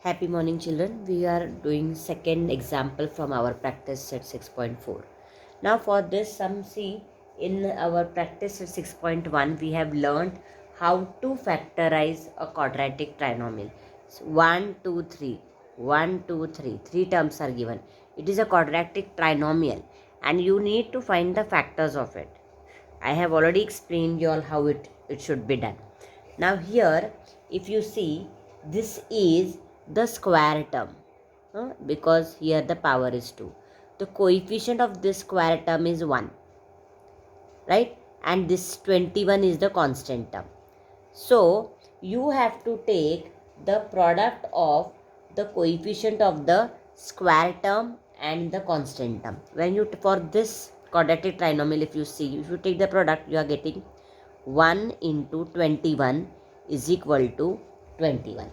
Happy morning, children. We are doing second example from our practice set 6.4. Now for this sum, see, in our practice set 6.1 we have learned how to factorize a quadratic trinomial. So 1 2 3 1 2 3 three terms are given. It is a quadratic trinomial and you need to find the factors of it. I have already explained you all how it should be done. Now here, if you see, this is the square term, because here the power is 2. The coefficient of this square term is 1, right? And this 21 is the constant term. So you have to take the product of the coefficient of the square term and the constant term. When you, for this quadratic trinomial, if you see, if you take the product, you are getting 1 into 21 is equal to 21.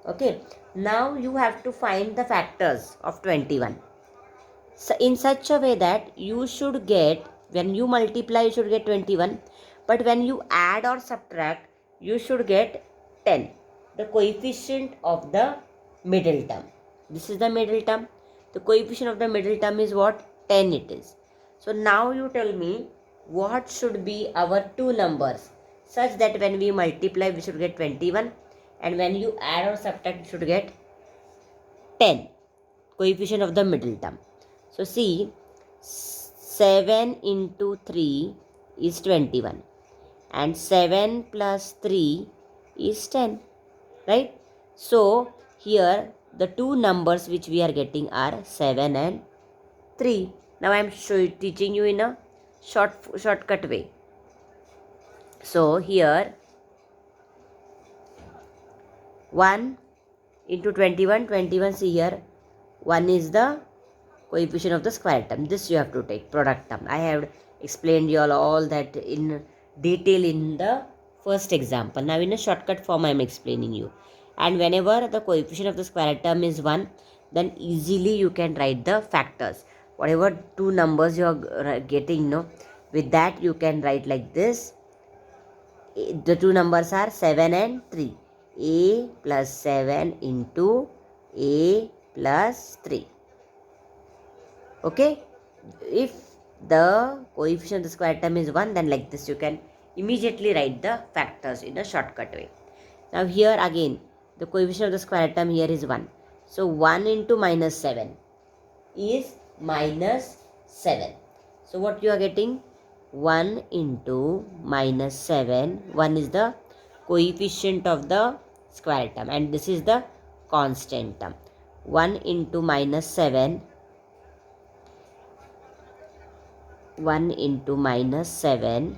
Okay, now you have to find the factors of 21. So in such a way that you should get, when you multiply you should get 21, but when you add or subtract you should get 10, the coefficient of the middle term. This is the middle term. The coefficient of the middle term is what? 10 it is. So now you tell me what should be our two numbers such that when we multiply we should get 21 and when you add or subtract you should get 10, coefficient of the middle term. So see, 7 into 3 is 21 and 7 plus 3 is 10, right? So here the two numbers which we are getting are 7 and 3. Now I am teaching you in a shortcut way. So here 1 into 21, 21, see here 1 is the coefficient of the square term. This you have to take, product term. I have explained you all that in detail in the first example. Now in a shortcut form I am explaining you. And whenever the coefficient of the square term is 1, then easily you can write the factors. Whatever two numbers you are getting, with that you can write like this. The two numbers are 7 and 3. A plus 7 into A plus 3. Okay, if the coefficient of the square term is 1, then like this you can immediately write the factors in a shortcut way. Now here again the coefficient of the square term here is 1. So 1 into minus 7 is minus 7. So what you are getting? 1 into minus 7. 1 is the coefficient of the square term and this is the constant term. 1 into minus 7. 1 into minus 7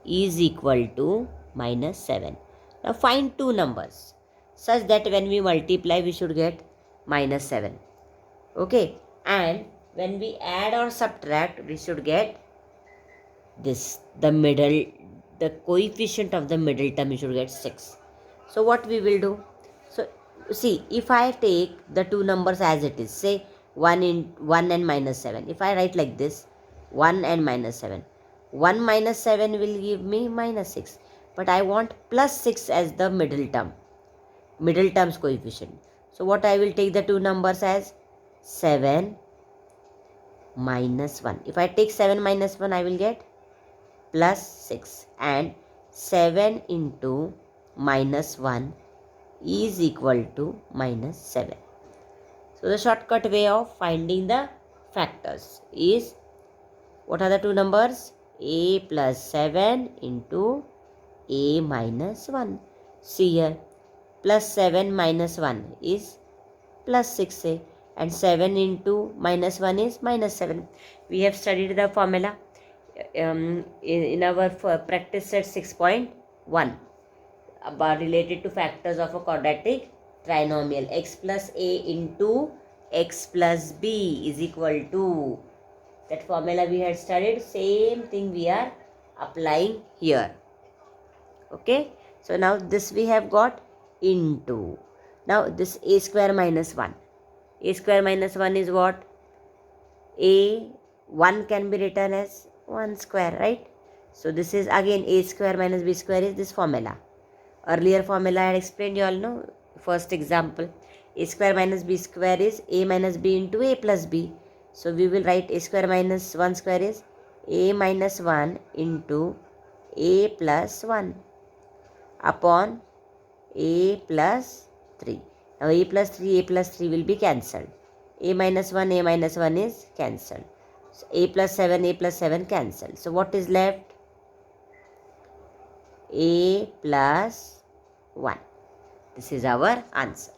is equal to minus 7. Now find two numbers such that when we multiply we should get minus 7. Okay, and when we add or subtract we should get this, the coefficient of the middle term we should get 6. So what we will do? So see, if I take the two numbers as it is, say 1 and minus 7. If I write like this, 1 and minus 7. 1 minus 7 will give me minus 6. But I want plus 6 as the middle term's coefficient. So what I will take the two numbers as? 7 minus 1. If I take 7 minus 1, I will get plus 6. And 7 into minus 1 is equal to minus 7. So the shortcut way of finding the factors is, what are the two numbers? A plus 7 into A minus 1. See here, plus 7 minus 1 is plus 6a and 7 into minus 1 is minus 7. We have studied the formula in our practice set 6.1 about related to factors of a quadratic trinomial. X plus a into x plus b is equal to, that formula we had studied, same thing we are applying here. Okay, so now this we have got into, now this a square minus 1. A square minus 1 is what? A 1 can be written as 1 square, right? So this is again a square minus b square is this formula. Earlier formula I had explained, you all know, first example. A square minus b square is a minus b into a plus b. So we will write a square minus 1 square is a minus 1 into a plus 1 upon a plus 3. Now a plus 3 will be cancelled. A minus 1 is cancelled. So a plus 7 cancelled. So what is left? A plus 1. This is our answer.